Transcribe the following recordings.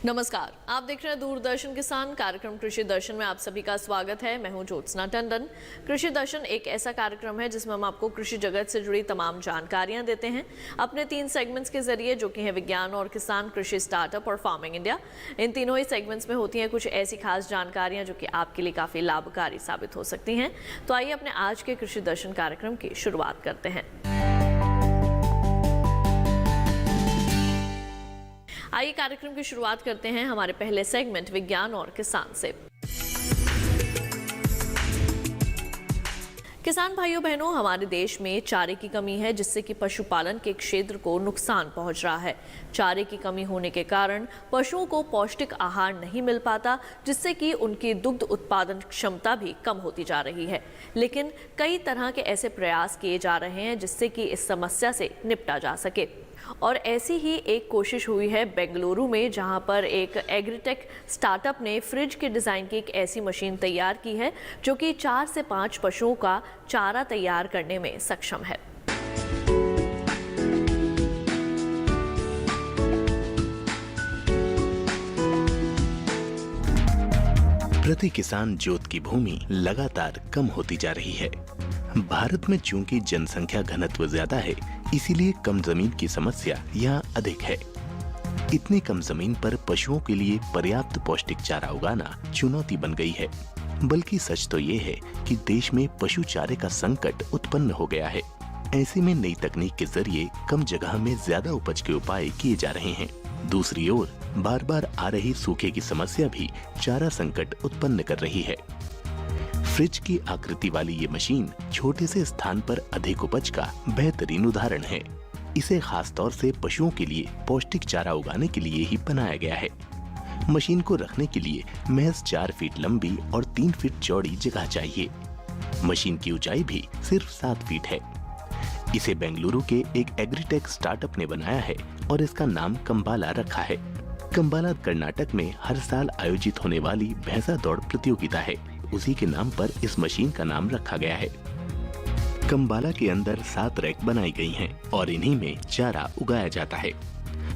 नमस्कार, आप देख रहे हैं दूरदर्शन किसान कार्यक्रम कृषि दर्शन में आप सभी का स्वागत है। मैं हूं ज्योत्सना टंडन। कृषि दर्शन एक ऐसा कार्यक्रम है जिसमें हम आपको कृषि जगत से जुड़ी तमाम जानकारियां देते हैं अपने 3 सेगमेंट्स के जरिए, जो कि है विज्ञान और किसान, कृषि स्टार्टअप और फार्मिंग इंडिया। इन तीनों ही सेगमेंट्स में होती हैं कुछ ऐसी खास जानकारियां जो कि आपके लिए काफी लाभकारी साबित हो सकती हैं। तो आइए अपने आज के कृषि दर्शन कार्यक्रम की शुरुआत करते हैं। आइए कार्यक्रम की शुरुआत करते हैं हमारे पहले सेगमेंट विज्ञान और किसान से। किसान भाइयों बहनों, हमारे देश में चारे की कमी है, जिससे कि पशुपालन के क्षेत्र को नुकसान पहुंच रहा है। चारे की कमी होने के कारण पशुओं को पौष्टिक आहार नहीं मिल पाता, जिससे कि उनकी दुग्ध उत्पादन क्षमता भी कम होती जा रही है। लेकिन कई तरह के ऐसे प्रयास किए जा रहे हैं जिससे कि इस समस्या से निपटा जा सके। और ऐसी ही एक कोशिश हुई है बेंगलुरु में, जहां पर एक एग्रीटेक स्टार्टअप ने फ्रिज के डिज़ाइन की एक ऐसी मशीन तैयार की है जो कि 4 से 5 पशुओं का चारा तैयार करने में सक्षम है। प्रति किसान जोत की भूमि लगातार कम होती जा रही है। भारत में चूंकि जनसंख्या घनत्व ज्यादा है, इसीलिए कम जमीन की समस्या यहाँ अधिक है। इतनी कम जमीन पर पशुओं के लिए पर्याप्त पौष्टिक चारा उगाना चुनौती बन गई है। बल्कि सच तो ये है कि देश में पशु चारे का संकट उत्पन्न हो गया है। ऐसे में नई तकनीक के जरिए कम जगह में ज्यादा उपज के उपाय किए जा रहे हैं। दूसरी ओर बार बार आ रही सूखे की समस्या भी चारा संकट उत्पन्न कर रही है। फ्रिज की आकृति वाली ये मशीन छोटे से स्थान पर अधिक उपज का बेहतरीन उदाहरण है। इसे खास तौर से पशुओं के लिए पौष्टिक चारा उगाने के लिए ही बनाया गया है। मशीन को रखने के लिए महज 4 फीट लंबी और 3 फीट चौड़ी जगह चाहिए। मशीन की ऊंचाई भी सिर्फ 7 फीट है। इसे बेंगलुरु के एक एग्रीटेक स्टार्टअप ने बनाया है और इसका नाम कंबाला रखा है। कंबाला कर्नाटक में हर साल आयोजित होने वाली भैंसा दौड़ प्रतियोगिता है। उसी के नाम पर इस मशीन का नाम रखा गया है। कंबाला के अंदर 7 रैक बनाई गई हैं और इन्हीं में चारा उगाया जाता है।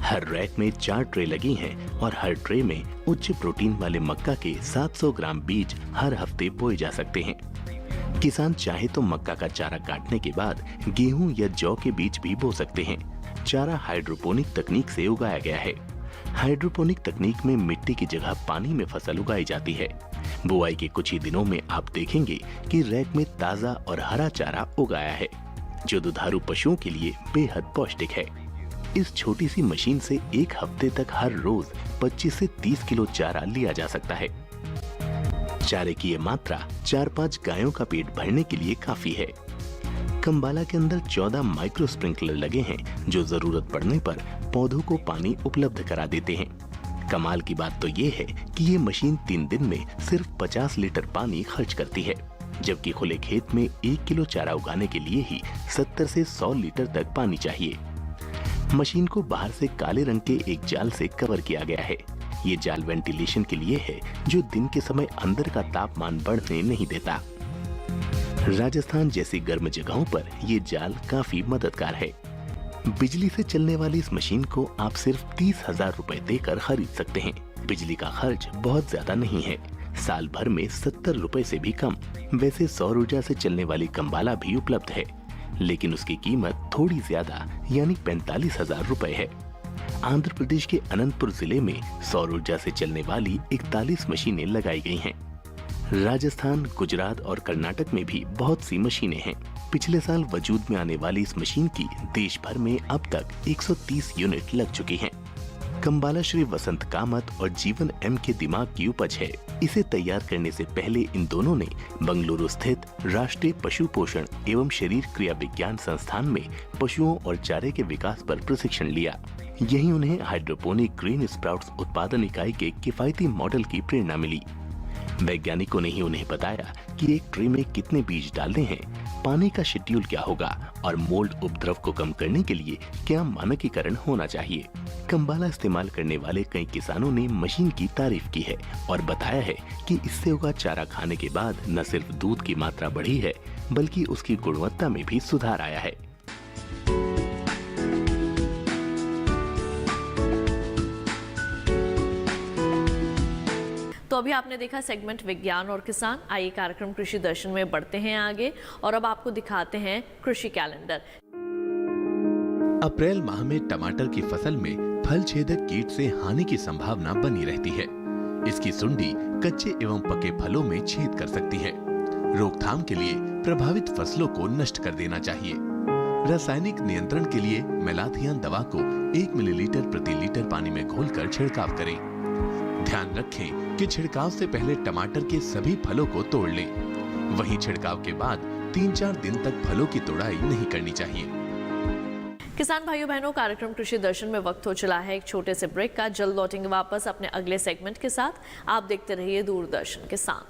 हर रैक में 4 ट्रे लगी हैं और हर ट्रे में उच्च प्रोटीन वाले मक्का के 700 ग्राम बीज हर हफ्ते बोए जा सकते हैं। किसान चाहे तो मक्का का चारा काटने के बाद गेहूं या जौ के बीज भी बो सकते हैं। चारा हाइड्रोपोनिक तकनीक से उगाया गया है। हाइड्रोपोनिक तकनीक में मिट्टी की जगह पानी में फसल उगाई जाती है। बुआई के कुछ ही दिनों में आप देखेंगे कि रैक में ताजा और हरा चारा उगाया है, जो दुधारू पशुओं के लिए बेहद पौष्टिक है। इस छोटी सी मशीन से एक हफ्ते तक हर रोज 25 से 30 किलो चारा लिया जा सकता है। चारे की ये मात्रा 4-5 गायों का पेट भरने के लिए काफी है। कंबाला के अंदर 14 माइक्रो स्प्रिंकलर लगे हैं, जो जरूरत पड़ने पर पौधों को पानी उपलब्ध करा देते हैं। कमाल की बात तो ये है कि ये मशीन 3 दिन में सिर्फ 50 लीटर पानी खर्च करती है, जबकि खुले खेत में 1 किलो चारा उगाने के लिए ही 70 से 100 लीटर तक पानी चाहिए। मशीन को बाहर से काले रंग के एक जाल से कवर किया गया है। ये जाल वेंटिलेशन के लिए है, जो दिन के समय अंदर का तापमान बढ़ने नहीं देता। राजस्थान जैसी गर्म जगहों पर ये जाल काफी मददगार है। बिजली से चलने वाली इस मशीन को आप सिर्फ 30,000 रुपए देकर खरीद सकते हैं। बिजली का खर्च बहुत ज्यादा नहीं है, साल भर में 70 रुपए से भी कम। वैसे सौर ऊर्जा से चलने वाली कंबाला भी उपलब्ध है, लेकिन उसकी कीमत थोड़ी ज्यादा यानी 45,000 रुपए है। आंध्र प्रदेश के अनंतपुर जिले में सौर ऊर्जा से चलने वाली 41 मशीनें लगाई गई हैं। राजस्थान, गुजरात और कर्नाटक में भी बहुत सी मशीनें हैं। पिछले साल वजूद में आने वाली इस मशीन की देश भर में अब तक 130 यूनिट लग चुकी हैं। कंबाला श्री वसंत कामत और जीवन एम के दिमाग की उपज है। इसे तैयार करने से पहले इन दोनों ने बेंगलुरु स्थित राष्ट्रीय पशु पोषण एवं शरीर क्रिया विज्ञान संस्थान में पशुओं और चारे के विकास पर प्रशिक्षण लिया। यहीं उन्हें हाइड्रोपोनिक ग्रीन स्प्राउट्स उत्पादन इकाई के किफायती मॉडल की प्रेरणा मिली। वैज्ञानिकों ने ही उन्हें बताया कि एक ट्रे में कितने बीज डालने हैं, पानी का शेड्यूल क्या होगा और मोल्ड उपद्रव को कम करने के लिए क्या मानकीकरण होना चाहिए। कंबाला इस्तेमाल करने वाले कई किसानों ने मशीन की तारीफ की है और बताया है कि इससे उगा चारा खाने के बाद न सिर्फ दूध की मात्रा बढ़ी है, बल्कि उसकी गुणवत्ता में भी सुधार आया है। तो अभी आपने देखा सेगमेंट विज्ञान और किसान। आइए कार्यक्रम कृषि दर्शन में बढ़ते हैं आगे और अब आपको दिखाते हैं कृषि कैलेंडर। अप्रैल माह में टमाटर की फसल में फल छेदक कीट से हानि की संभावना बनी रहती है। इसकी सुंडी कच्चे एवं पके फलों में छेद कर सकती है। रोकथाम के लिए प्रभावित फसलों को नष्ट कर देना चाहिए। रासायनिक नियंत्रण के लिए मेलाथियन दवा को 1 मिलीलीटर प्रति लीटर पानी में घोलकर छिड़काव करें। ध्यान रखें कि छिड़काव से पहले टमाटर के सभी फलों को तोड़ लें। वहीं छिड़काव के बाद 3-4 दिन तक फलों की तोड़ाई नहीं करनी चाहिए। किसान भाइयों बहनों, कार्यक्रम कृषि दर्शन में वक्त हो चला है एक छोटे से ब्रेक का। जल्द लौटेंगे वापस अपने अगले सेगमेंट के साथ। आप देखते रहिए दूरदर्शन किसान।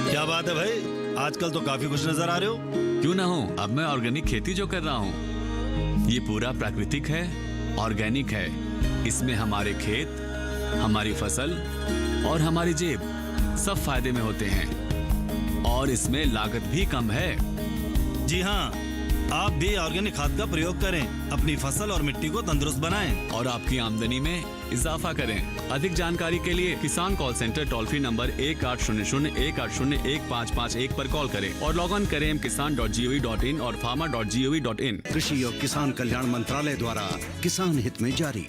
क्या बात है भाई, आजकल तो काफी खुश नजर आ रहे हो। क्यों ना हो, अब मैं ऑर्गेनिक खेती जो कर रहा हूँ ये पूरा प्राकृतिक है, ऑर्गेनिक है। इसमें हमारे खेत, हमारी फसल और हमारी जेब सब फायदे में होते हैं और इसमें लागत भी कम है। जी हाँ, आप भी ऑर्गेनिक खाद का प्रयोग करें, अपनी फसल और मिट्टी को तंदुरुस्त बनाएं और आपकी आमदनी में इजाफा करें। अधिक जानकारी के लिए किसान call centre toll free number 1800-180-1551 पर कॉल करें और लॉग ऑन करें kisan.gov.in और farmer.gov.in। कृषि और किसान कल्याण मंत्रालय द्वारा किसान हित में जारी।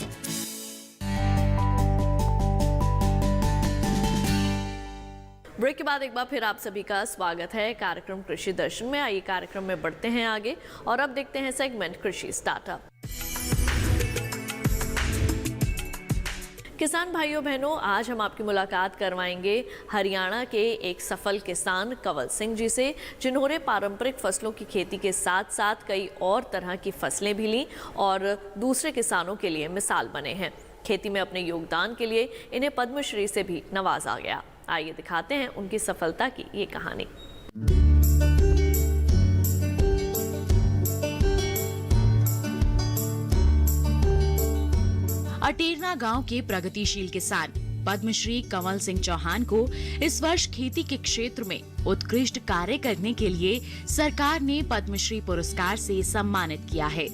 ब्रेक के बाद एक बार फिर आप सभी का स्वागत है कार्यक्रम कृषि दर्शन में। आइए कार्यक्रम में बढ़ते हैं आगे और अब देखते हैं सेगमेंट कृषि स्टार्टअप। किसान भाइयों बहनों, आज हम आपकी मुलाकात करवाएंगे हरियाणा के एक सफल किसान कंवल सिंह जी से, जिन्होंने पारंपरिक फसलों की खेती के साथ साथ कई और तरह की फसलें भी ली और दूसरे किसानों के लिए मिसाल बने हैं। खेती में अपने योगदान के लिए इन्हें पद्मश्री से भी नवाजा गया। आइए दिखाते हैं उनकी सफलता की ये कहानी। अटेरना गांव के प्रगतिशील किसान पद्मश्री कंवल सिंह चौहान को इस वर्ष खेती के क्षेत्र में उत्कृष्ट कार्य करने के लिए सरकार ने पद्मश्री पुरस्कार से सम्मानित किया है।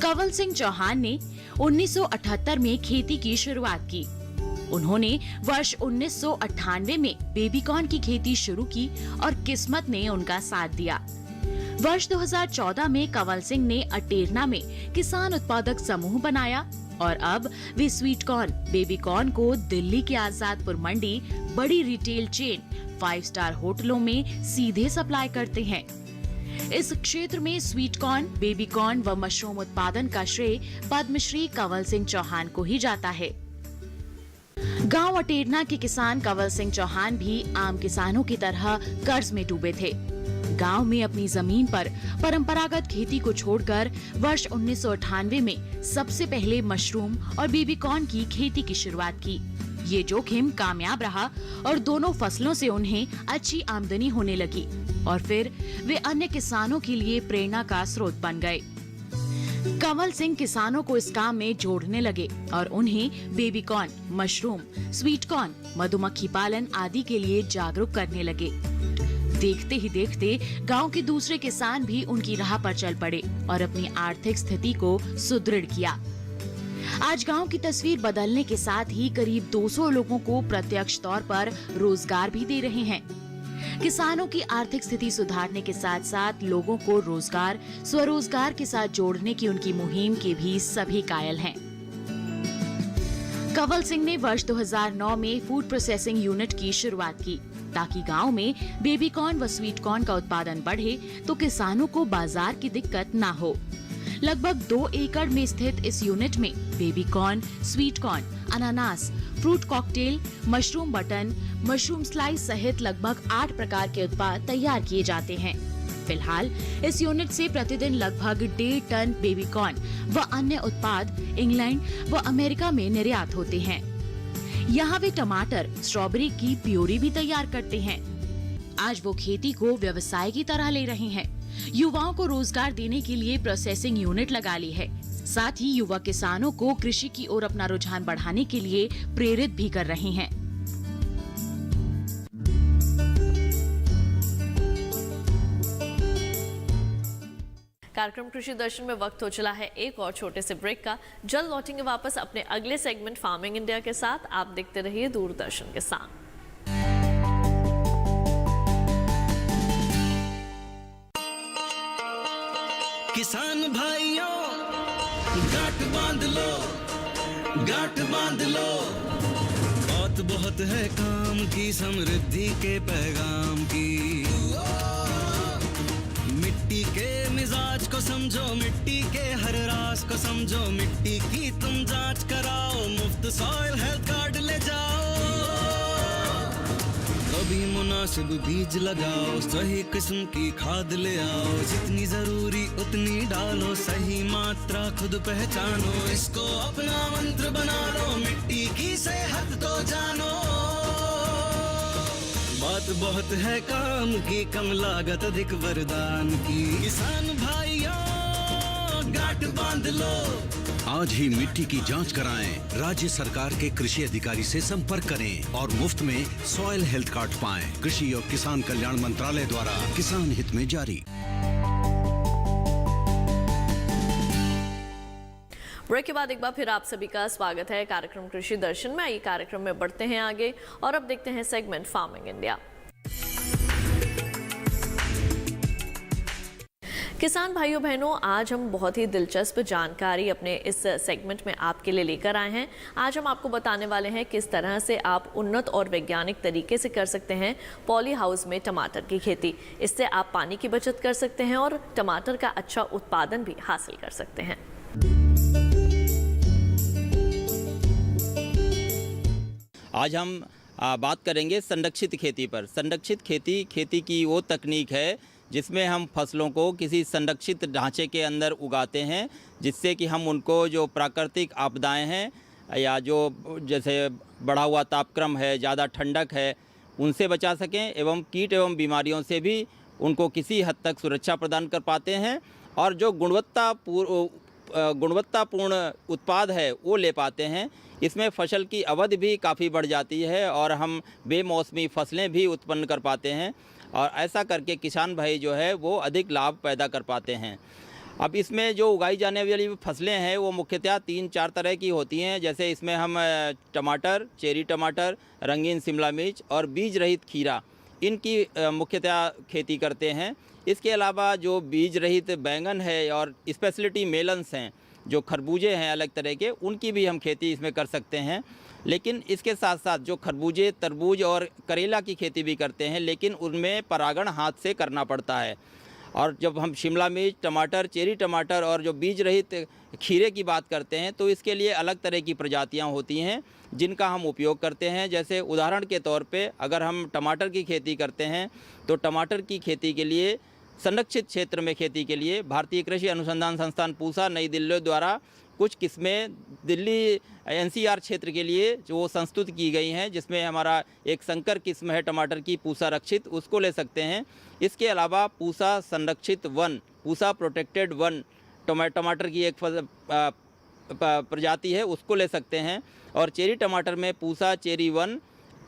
कंवल सिंह चौहान ने 1978 में खेती की शुरुआत की। उन्होंने वर्ष 1998 में बेबीकॉर्न की खेती शुरू की और किस्मत ने उनका साथ दिया। वर्ष 2014 में कंवल सिंह ने अटेरना में किसान उत्पादक समूह बनाया और अब वे स्वीट कॉर्न, बेबीकॉर्न को दिल्ली के आजादपुर मंडी, बड़ी रिटेल चेन, 5 स्टार होटलों में सीधे सप्लाई करते हैं। इस क्षेत्र में स्वीट कॉर्न, बेबीकॉर्न व मशरूम उत्पादन का श्रेय पद्मश्री कंवल सिंह चौहान को ही जाता है। गांव अटेरना के किसान कंवल सिंह चौहान भी आम किसानों की तरह कर्ज में डूबे थे। गांव में अपनी जमीन पर परंपरागत खेती को छोड़कर वर्ष 1998 में सबसे पहले मशरूम और बेबीकॉर्न की खेती की शुरुआत की। ये जोखिम कामयाब रहा और दोनों फसलों से उन्हें अच्छी आमदनी होने लगी और फिर वे अन्य किसानों के लिए प्रेरणा का स्रोत बन गए। कंवल सिंह किसानों को इस काम में जोड़ने लगे और उन्हें बेबीकॉर्न, मशरूम, स्वीट कॉर्न, मधुमक्खी पालन आदि के लिए जागरूक करने लगे। देखते ही देखते गांव के दूसरे किसान भी उनकी राह पर चल पड़े और अपनी आर्थिक स्थिति को सुदृढ़ किया। आज गांव की तस्वीर बदलने के साथ ही करीब 200 लोगों को प्रत्यक्ष तौर पर रोजगार भी दे रहे हैं। किसानों की आर्थिक स्थिति सुधारने के साथ साथ लोगों को रोजगार, स्वरोजगार के साथ जोड़ने की उनकी मुहिम के भी सभी कायल हैं। कंवल सिंह ने वर्ष 2009 में फूड प्रोसेसिंग यूनिट की शुरुआत की ताकि गांव में बेबीकॉर्न व स्वीट कॉर्न का उत्पादन बढ़े तो किसानों को बाजार की दिक्कत ना हो। लगभग 2 एकड़ में स्थित इस यूनिट में बेबीकॉर्न, स्वीट कॉर्न, अनानास, fruit cocktail, mushroom button, mushroom slice सहित लगभग 8 प्रकार के उत्पाद तैयार किए जाते हैं। फिलहाल इस यूनिट से प्रतिदिन लगभग 1.5 टन बेबीकॉर्न व अन्य उत्पाद इंग्लैंड व अमेरिका में निर्यात होते हैं। यहाँ वे टमाटर, स्ट्रॉबेरी की प्योरी भी तैयार करते हैं। आज वो खेती को व्यवसाय की तरह ले रहे हैं। युवाओं को रोजगार देने के लिए प्रोसेसिंग यूनिट लगा ली है। साथ ही युवा किसानों को कृषि की ओर अपना रुझान बढ़ाने के लिए प्रेरित भी कर रहे हैं। कार्यक्रम कृषि दर्शन में वक्त हो चला है एक और छोटे से ब्रेक का। जल्द लौटेंगे वापस अपने अगले सेगमेंट फार्मिंग इंडिया के साथ। आप देखते रहिए दूरदर्शन के साथ। किसान भाइयों गांठ बांध लो, गांठ बांध लो, बहुत बहुत है काम की, समृद्धि के पैगाम की। मिट्टी के मिजाज को समझो, मिट्टी के हर राज को समझो, मिट्टी की तुम जांच कराओ, मुफ्त सॉइल हेल्थ कार्ड ले जाओ। कभी मुनासिब बीज लगाओ, सही किस्म की खाद ले आओ, जितनी जरूरी उतनी डालो, सही मात्रा खुद पहचानो, इसको अपना मंत्र बना लो, मिट्टी की सेहत तो जानो। बात बहुत है काम की, कम लागत अधिक वरदान की, किसान भाइयों गांठ बांध लो। आज ही मिट्टी की जांच कराएं, राज्य सरकार के कृषि अधिकारी से संपर्क करें और मुफ्त में सॉइल हेल्थ कार्ड पाएं। कृषि और किसान कल्याण मंत्रालय द्वारा किसान हित में जारी। ब्रेक के बाद एक बार फिर आप सभी का स्वागत है कार्यक्रम कृषि दर्शन में। आइए कार्यक्रम में बढ़ते हैं आगे और अब देखते हैं सेगमेंट फार्मिंग इंडिया। किसान भाइयों बहनों, आज हम बहुत ही दिलचस्प जानकारी अपने इस सेगमेंट में आपके लिए लेकर आए हैं। आज हम आपको बताने वाले हैं किस तरह से आप उन्नत और वैज्ञानिक तरीके से कर सकते हैं पॉली हाउस में टमाटर की खेती। इससे आप पानी की बचत कर सकते हैं और टमाटर का अच्छा उत्पादन भी हासिल कर सकते हैं। आज हम बात करेंगे संरक्षित खेती पर। संरक्षित खेती की वो तकनीक है जिसमें हम फसलों को किसी संरक्षित ढांचे के अंदर उगाते हैं, जिससे कि हम उनको जो प्राकृतिक आपदाएं हैं या जो जैसे बढ़ा हुआ तापक्रम है, ज़्यादा ठंडक है, उनसे बचा सकें एवं कीट एवं बीमारियों से भी उनको किसी हद तक सुरक्षा प्रदान कर पाते हैं और जो गुणवत्तापूर्ण उत्पाद है वो ले पाते हैं। इसमें फसल की अवधि भी काफ़ी बढ़ जाती है और हम बेमौसमी फसलें भी उत्पन्न कर पाते हैं और ऐसा करके किसान भाई जो है वो अधिक लाभ पैदा कर पाते हैं। अब इसमें जो उगाई जाने वाली फसलें हैं वो मुख्यतः 3-4 तरह की होती हैं। जैसे इसमें हम टमाटर, चेरी टमाटर, रंगीन शिमला मिर्च और बीज रहित खीरा, इनकी मुख्यतः खेती करते हैं। इसके अलावा जो बीज रहित बैंगन है और स्पेशलिटी मेलन्स हैं, जो खरबूजे हैं अलग तरह के, उनकी भी हम खेती इसमें कर सकते हैं। लेकिन इसके साथ साथ जो खरबूजे, तरबूज और करेला की खेती भी करते हैं, लेकिन उनमें परागण हाथ से करना पड़ता है। और जब हम शिमला मिर्च, टमाटर, चेरी टमाटर और जो बीज रहित खीरे की बात करते हैं तो इसके लिए अलग तरह की प्रजातियां होती हैं जिनका हम उपयोग करते हैं। जैसे उदाहरण के तौर पे अगर हम टमाटर की खेती करते हैं तो टमाटर की खेती के लिए संरक्षित क्षेत्र में खेती के लिए भारतीय कृषि अनुसंधान संस्थान पूसा नई दिल्ली द्वारा कुछ किस्में दिल्ली NCR क्षेत्र के लिए जो संस्तुत की गई हैं, जिसमें हमारा एक संकर किस्म है टमाटर की पूसा रक्षित, उसको ले सकते हैं। इसके अलावा पूसा संरक्षित 1, पूसा प्रोटेक्टेड 1 टमाटर की एक प्रजाति है, उसको ले सकते हैं। और चेरी टमाटर में पूसा चेरी 1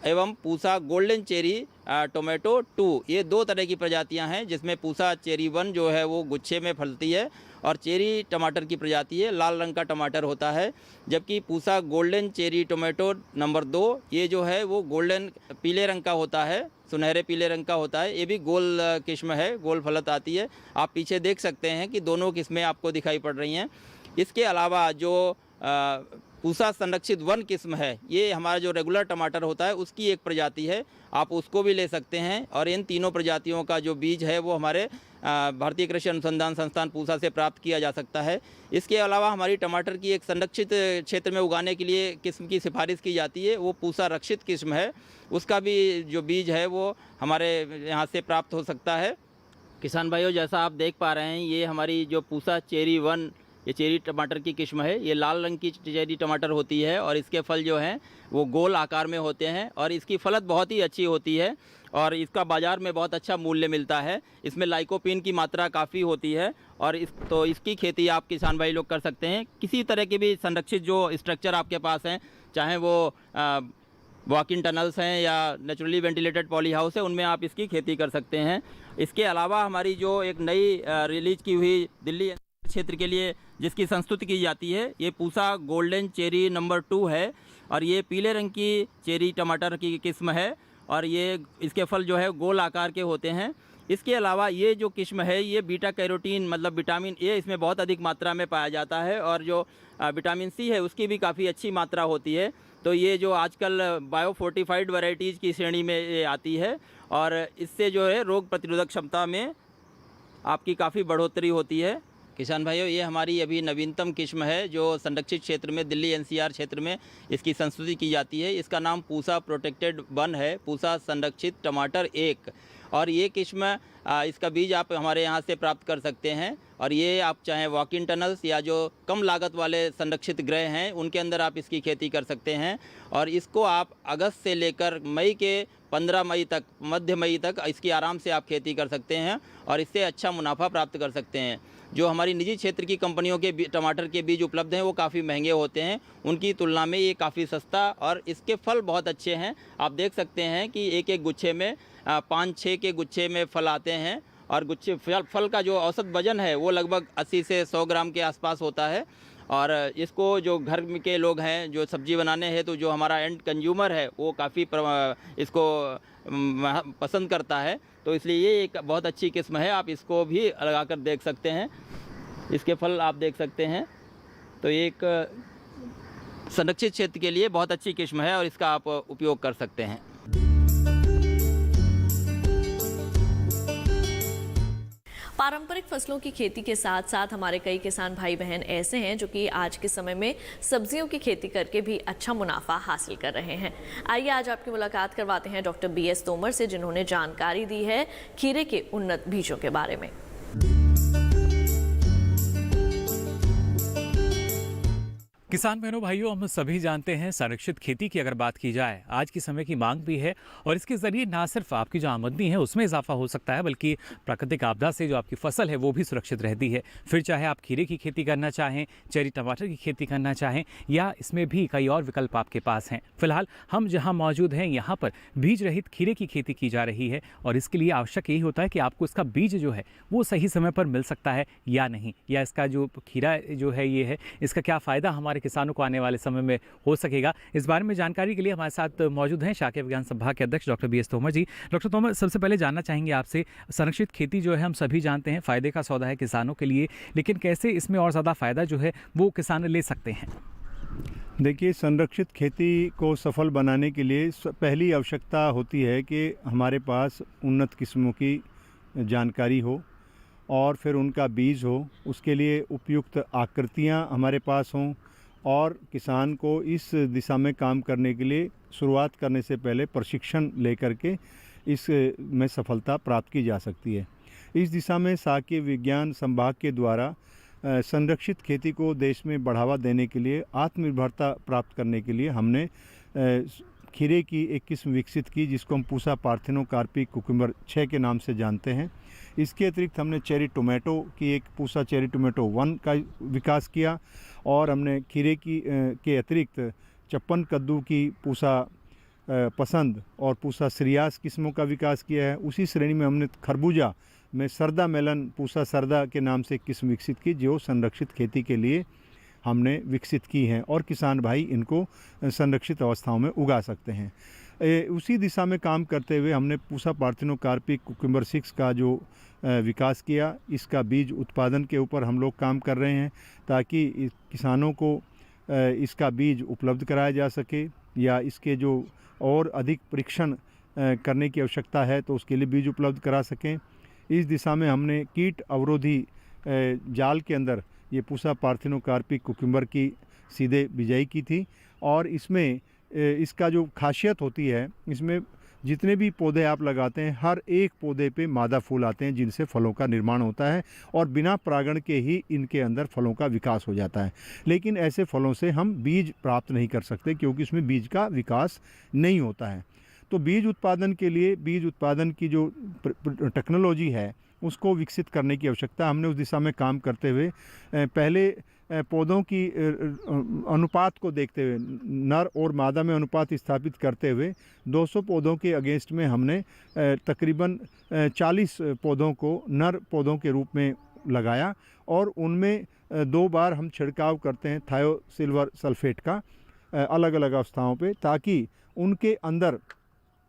एवं पूसा गोल्डन चेरी टोमेटो 2, ये 2 तरह की प्रजातियां हैं, जिसमें पूसा चेरी 1 जो है वो गुच्छे में फलती है और चेरी टमाटर की प्रजाति है, लाल रंग का टमाटर होता है। जबकि Pusa golden cherry tomato number 2, ये जो है वो गोल्डन पीले रंग का होता है, सुनहरे पीले रंग का होता है। ये भी गोल किस्म है, गोल फलत आती है। आप पीछे देख सकते हैं कि दोनों किस्में आपको दिखाई पड़ रही हैं। इसके अलावा जो पूसा संरक्षित 1 किस्म है, ये हमारा जो रेगुलर टमाटर होता है उसकी एक प्रजाति है, आप उसको भी ले सकते हैं। और इन तीनों प्रजातियों का जो बीज है वो हमारे भारतीय कृषि अनुसंधान संस्थान पूसा से प्राप्त किया जा सकता है। इसके अलावा हमारी टमाटर की एक संरक्षित क्षेत्र में उगाने के लिए किस्म की सिफारिश की जाती है, वो पूसा रक्षित किस्म है, उसका भी जो बीज है वो हमारे यहाँ से प्राप्त हो सकता है। किसान भाइयों, जैसा आप देख पा रहे हैं, ये हमारी जो पूसा चेरी 1, ये चेरी टमाटर की किस्म है। ये लाल रंग की चेरी टमाटर होती है और इसके फल जो हैं वो गोल आकार में होते हैं और इसकी फलत बहुत ही अच्छी होती है और इसका बाज़ार में बहुत अच्छा मूल्य मिलता है। इसमें लाइकोपीन की मात्रा काफ़ी होती है और इसकी खेती आप किसान भाई लोग कर सकते हैं। किसी तरह के भी संरक्षित जो स्ट्रक्चर आपके पास हैं, चाहे वो वॉक इन टनल्स हैं या नेचुरली वेंटिलेटेड पॉली हाउस है, उनमें आप इसकी खेती कर सकते हैं। इसके अलावा हमारी जो एक नई रिलीज की हुई दिल्ली क्षेत्र के लिए जिसकी संस्तुति की जाती है, ये पूसा गोल्डन चेरी नंबर 2 है और ये पीले रंग की चेरी टमाटर की किस्म है और ये इसके फल जो है गोल आकार के होते हैं। इसके अलावा ये जो किस्म है ये बीटा कैरोटीन मतलब विटामिन ए इसमें बहुत अधिक मात्रा में पाया जाता है और जो विटामिन सी है उसकी भी काफ़ी अच्छी मात्रा होती है। तो ये जो आजकल बायो फोर्टिफाइड वैरायटीज़ की श्रेणी में ये आती है और इससे जो है रोग प्रतिरोधक क्षमता में आपकी काफ़ी बढ़ोतरी होती है। किसान भाइयों, ये हमारी अभी नवीनतम किस्म है जो संरक्षित क्षेत्र में दिल्ली एनसीआर क्षेत्र में इसकी संस्तुति की जाती है। इसका नाम पूसा प्रोटेक्टेड 1 है, पूसा संरक्षित टमाटर 1। और ये किस्म इसका बीज आप हमारे यहाँ से प्राप्त कर सकते हैं और ये आप चाहे वॉक इन टनल्स या जो कम लागत वाले संरक्षित गृह हैं उनके अंदर आप इसकी खेती कर सकते हैं। और इसको आप अगस्त से लेकर मई के 15 मई तक, मध्य मई तक इसकी आराम से आप खेती कर सकते हैं और इससे अच्छा मुनाफा प्राप्त कर सकते हैं। जो हमारी निजी क्षेत्र की कंपनियों के टमाटर के बीज उपलब्ध हैं वो काफ़ी महंगे होते हैं, उनकी तुलना में ये काफ़ी सस्ता और इसके फल बहुत अच्छे हैं। आप देख सकते हैं कि एक एक गुच्छे में 5-6 के गुच्छे में फल आते हैं और गुच्छे फल का जो औसत वजन है वो लगभग 80 से 100 ग्राम के आसपास होता है। और इसको जो घर के लोग हैं जो सब्ज़ी बनाने हैं तो जो हमारा एंड कंज्यूमर है वो काफ़ी इसको पसंद करता है। तो इसलिए ये एक बहुत अच्छी किस्म है, आप इसको भी लगाकर देख सकते हैं। इसके फल आप देख सकते हैं। तो ये एक संरक्षित क्षेत्र के लिए बहुत अच्छी किस्म है और इसका आप उपयोग कर सकते हैं। पारंपरिक फसलों की खेती के साथ साथ हमारे कई किसान भाई बहन ऐसे हैं जो कि आज के समय में सब्जियों की खेती करके भी अच्छा मुनाफा हासिल कर रहे हैं। आइए आज आपकी मुलाकात करवाते हैं डॉक्टर BS तोमर से, जिन्होंने जानकारी दी है खीरे के उन्नत बीजों के बारे में। किसान बहनों भाइयों, हम सभी जानते हैं संरक्षित खेती की अगर बात की जाए आज के समय की मांग भी है और इसके ज़रिए ना सिर्फ आपकी जो आमदनी है उसमें इजाफा हो सकता है बल्कि प्राकृतिक आपदा से जो आपकी फसल है वो भी सुरक्षित रहती है। फिर चाहे आप खीरे की खेती करना चाहें, चेरी टमाटर की खेती करना चाहें या इसमें भी कई और विकल्प आपके पास हैं। फिलहाल हम जहाँ मौजूद हैं यहाँ पर बीज रहित खीरे की खेती की जा रही है और इसके लिए आवश्यक यही होता है कि आपको इसका बीज जो है वो सही समय पर मिल सकता है या नहीं, या इसका जो खीरा जो है ये है इसका क्या फ़ायदा हमारे किसानों को आने वाले समय में हो सकेगा। इस बारे में जानकारी के लिए हमारे साथ मौजूद हैं शाकीय विज्ञान संभाग के अध्यक्ष डॉक्टर BS तोमर जी। डॉक्टर तोमर, सबसे पहले जानना चाहेंगे आपसे, संरक्षित खेती जो है हम सभी जानते हैं फ़ायदे का सौदा है किसानों के लिए, लेकिन कैसे इसमें और ज़्यादा फ़ायदा जो है वो किसान ले सकते हैं? देखिए, संरक्षित खेती को सफल बनाने के लिए पहली आवश्यकता होती है कि हमारे पास उन्नत किस्मों की जानकारी हो और फिर उनका बीज हो, उसके लिए उपयुक्त आकृतियाँ हमारे पास हों और किसान को इस दिशा में काम करने के लिए शुरुआत करने से पहले प्रशिक्षण लेकर के इस में सफलता प्राप्त की जा सकती है। इस दिशा में शाकीय विज्ञान संभाग के द्वारा संरक्षित खेती को देश में बढ़ावा देने के लिए, आत्मनिर्भरता प्राप्त करने के लिए हमने खीरे की एक किस्म विकसित की जिसको हम पूसा पार्थेनोकार्पी कुकुम्बर 6 के नाम से जानते हैं। इसके अतिरिक्त हमने चेरी टोमेटो की एक पूसा चेरी टोमेटो 1 का विकास किया और हमने खीरे की के अतिरिक्त चप्पन कद्दू की पूसा पसंद और पूसा श्रियास किस्मों का विकास किया है। उसी श्रेणी में हमने खरबूजा में सरदा मेलन पूसा सरदा के नाम से किस्म विकसित की जो संरक्षित खेती के लिए हमने विकसित की हैं और किसान भाई इनको संरक्षित अवस्थाओं में उगा सकते हैं। उसी दिशा में काम करते हुए हमने पूसा पार्थेनोकार्पी कुकुम्बर 6 का जो विकास किया, इसका बीज उत्पादन के ऊपर हम लोग काम कर रहे हैं ताकि किसानों को इसका बीज उपलब्ध कराया जा सके या इसके जो और अधिक परीक्षण करने की आवश्यकता है तो उसके लिए बीज उपलब्ध करा सकें। इस दिशा में हमने कीट अवरोधी जाल के अंदर ये पूसा पार्थेनोकार्पी कुकुम्बर की सीधे बिजाई की थी और इसमें इसका जो खासियत होती है, इसमें जितने भी पौधे आप लगाते हैं हर एक पौधे पे मादा फूल आते हैं जिनसे फलों का निर्माण होता है और बिना परागण के ही इनके अंदर फलों का विकास हो जाता है। लेकिन ऐसे फलों से हम बीज प्राप्त नहीं कर सकते क्योंकि इसमें बीज का विकास नहीं होता है। तो बीज उत्पादन के लिए बीज उत्पादन की जो टेक्नोलॉजी है उसको विकसित करने की आवश्यकता, हमने उस दिशा में काम करते हुए पहले पौधों की अनुपात को देखते हुए, नर और मादा में अनुपात स्थापित करते हुए 200 पौधों के अगेंस्ट में हमने तकरीबन 40 पौधों को नर पौधों के रूप में लगाया और उनमें 2 बार हम छिड़काव करते हैं थायोसिल्वर सल्फेट का अलग अलग अवस्थाओं पे, ताकि उनके अंदर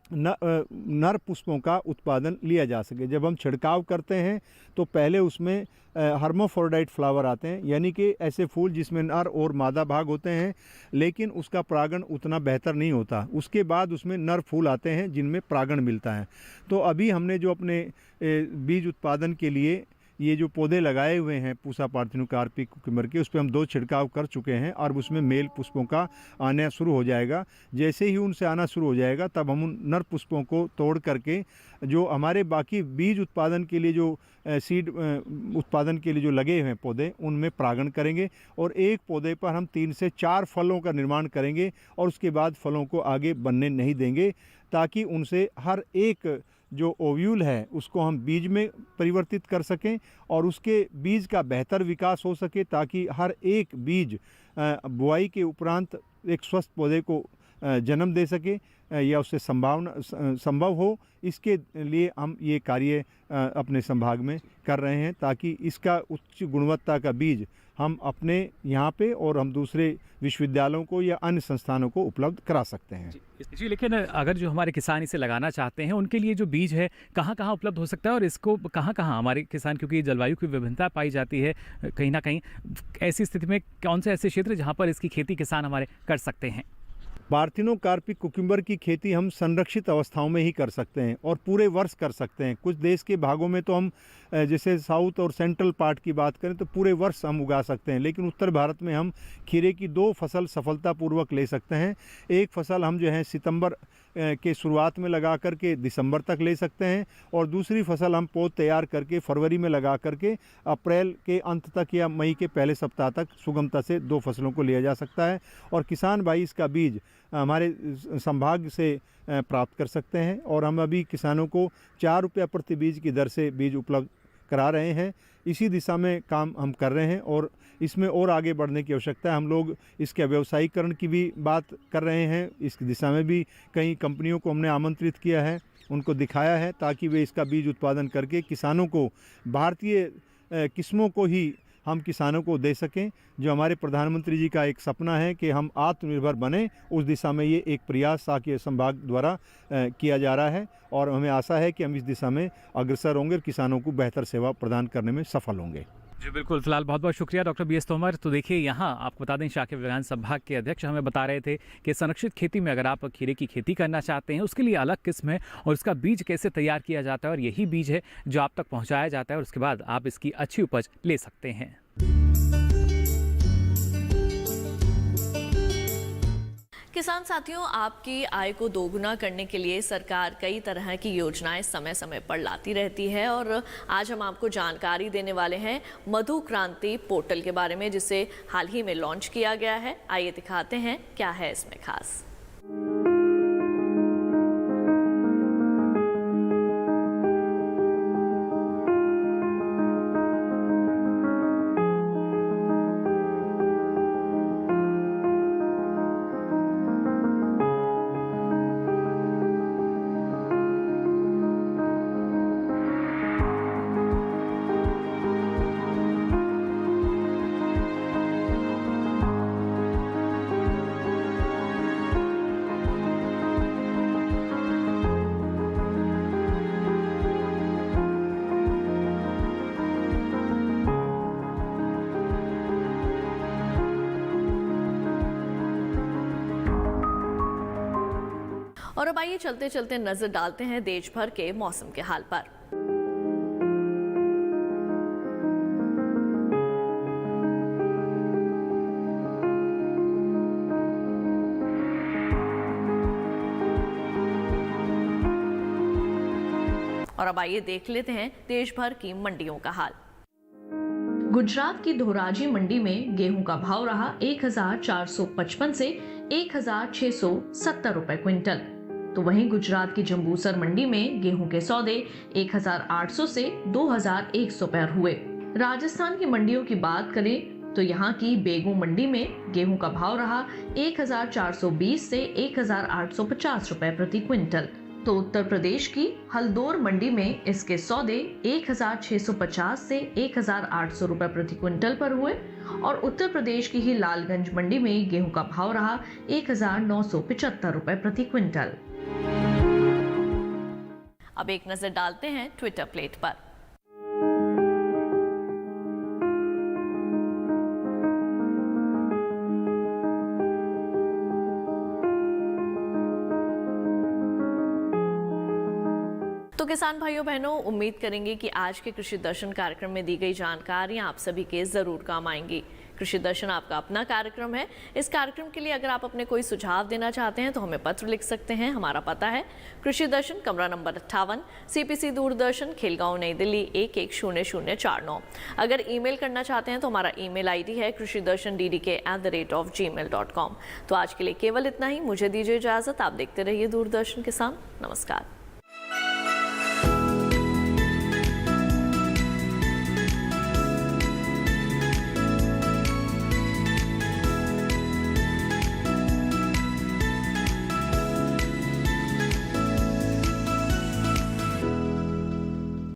नर पुष्पों का उत्पादन लिया जा सके। जब हम छिड़काव करते हैं तो पहले उसमें हर्माफ्रोडाइट फ्लावर आते हैं, यानी कि ऐसे फूल जिसमें नर और मादा भाग होते हैं, लेकिन उसका परागण उतना बेहतर नहीं होता। उसके बाद उसमें नर फूल आते हैं जिनमें परागण मिलता है। तो अभी हमने जो अपने बीज उत्पादन के लिए ये जो पौधे लगाए हुए हैं पूसा पार्थिनोकार्पी कुकुम्बर के, उस पर हम 2 छिड़काव कर चुके हैं और उसमें मेल पुष्पों का आना शुरू हो जाएगा। जैसे ही उनसे आना शुरू हो जाएगा तब हम उन नर पुष्पों को तोड़ करके जो हमारे बाकी बीज उत्पादन के लिए जो सीड उत्पादन के लिए जो लगे हुए हैं पौधे, उनमें परागण करेंगे और एक पौधे पर हम 3 से 4 फलों का निर्माण करेंगे और उसके बाद फलों को आगे बनने नहीं देंगे, ताकि उनसे हर एक जो ओव्यूल है उसको हम बीज में परिवर्तित कर सकें और उसके बीज का बेहतर विकास हो सके, ताकि हर एक बीज बुआई के उपरांत एक स्वस्थ पौधे को जन्म दे सके या उससे संभव हो। इसके लिए हम ये कार्य अपने संभाग में कर रहे हैं, ताकि इसका उच्च गुणवत्ता का बीज हम अपने यहाँ पे और हम दूसरे विश्वविद्यालयों को या अन्य संस्थानों को उपलब्ध करा सकते हैं। जी, लेकिन अगर जो हमारे किसान इसे लगाना चाहते हैं उनके लिए जो बीज है कहाँ कहाँ उपलब्ध हो सकता है और इसको कहाँ कहाँ हमारे किसान, क्योंकि जलवायु की विभिन्नता पाई जाती है कहीं ना कहीं, ऐसी स्थिति में कौन से ऐसे क्षेत्र जहाँ पर इसकी खेती किसान हमारे कर सकते हैं? पार्थिनोकार्पी कुकुम्बर की खेती हम संरक्षित अवस्थाओं में ही कर सकते हैं और पूरे वर्ष कर सकते हैं। कुछ देश के भागों में तो हम जैसे साउथ और सेंट्रल पार्ट की बात करें तो पूरे वर्ष हम उगा सकते हैं, लेकिन उत्तर भारत में हम खीरे की 2 फसल सफलतापूर्वक ले सकते हैं। एक फसल हम जो है सितंबर के शुरुआत में लगा करके दिसंबर तक ले सकते हैं और दूसरी फसल हम पौध तैयार करके फरवरी में लगा करके अप्रैल के अंत तक या मई के पहले सप्ताह तक सुगमता से 2 फसलों को लिया जा सकता है और किसान भाई इसका बीज हमारे संभाग से प्राप्त कर सकते हैं और हम अभी किसानों को 4 रुपया प्रति बीज की दर से बीज उपलब्ध करा रहे हैं। इसी दिशा में काम हम कर रहे हैं और इसमें और आगे बढ़ने की आवश्यकता है। हम लोग इसके व्यावसायीकरण की भी बात कर रहे हैं। इस दिशा में भी कई कंपनियों को हमने आमंत्रित किया है, उनको दिखाया है, ताकि वे इसका बीज उत्पादन करके किसानों को भारतीय किस्मों को ही हम किसानों को दे सकें। जो हमारे प्रधानमंत्री जी का एक सपना है कि हम आत्मनिर्भर बने, उस दिशा में ये एक प्रयास साकेत संभाग द्वारा किया जा रहा है और हमें आशा है कि हम इस दिशा में अग्रसर होंगे और किसानों को बेहतर सेवा प्रदान करने में सफल होंगे। जी बिल्कुल, फिलहाल बहुत बहुत शुक्रिया डॉक्टर BS तोमर। तो देखिए, यहाँ आपको बता दें शाकीय विज्ञान संभाग के अध्यक्ष हमें बता रहे थे कि संरक्षित खेती में अगर आप खीरे की खेती करना चाहते हैं उसके लिए अलग किस्म है और उसका बीज कैसे तैयार किया जाता है और यही बीज है जो आप तक पहुँचाया जाता है और उसके बाद आप इसकी अच्छी उपज ले सकते हैं। किसान साथियों, आपकी आय को दोगुना करने के लिए सरकार कई तरह की योजनाएं समय समय पर लाती रहती है और आज हम आपको जानकारी देने वाले हैं मधु क्रांति पोर्टल के बारे में, जिसे हाल ही में लॉन्च किया गया है। आइए दिखाते हैं क्या है इसमें खास। और अब आइए चलते चलते नजर डालते हैं देश भर के मौसम के हाल पर। और अब आइए देख लेते हैं देश भर की मंडियों का हाल। गुजरात की धोराजी मंडी में गेहूं का भाव रहा 1455 से 1670 रुपए क्विंटल। तो वहीं गुजरात की जंबूसर मंडी में गेहूं के सौदे 1800 से 2100 पर हुए। राजस्थान की मंडियों की बात करें तो यहाँ की बेगू मंडी में गेहूं का भाव रहा 1420 से 1850 रुपए प्रति क्विंटल। तो उत्तर प्रदेश की हल्दौर मंडी में इसके सौदे 1650 से 1800 रुपए प्रति क्विंटल पर हुए और उत्तर प्रदेश की ही लालगंज मंडी में गेहूं का भाव रहा 1975 रुपए प्रति क्विंटल। अब एक नजर डालते हैं ट्विटर प्लेट पर। तो किसान भाइयों बहनों, उम्मीद करेंगे कि आज के कृषि दर्शन कार्यक्रम में दी गई जानकारियां आप सभी के जरूर काम आएंगी। कृषि दर्शन आपका अपना कार्यक्रम है। इस कार्यक्रम के लिए अगर आप अपने कोई सुझाव देना चाहते हैं तो हमें पत्र लिख सकते हैं। हमारा पता है कृषि दर्शन, कमरा नंबर 58, CPC दूरदर्शन, खेलगांव, नई दिल्ली 110049। अगर ईमेल करना चाहते हैं तो हमारा ईमेल ID है krishidarshandddk@gmail.com। तो आज के लिए केवल इतना ही। मुझे दीजिए इजाजत। आप देखते रहिए दूरदर्शन किसान। नमस्कार।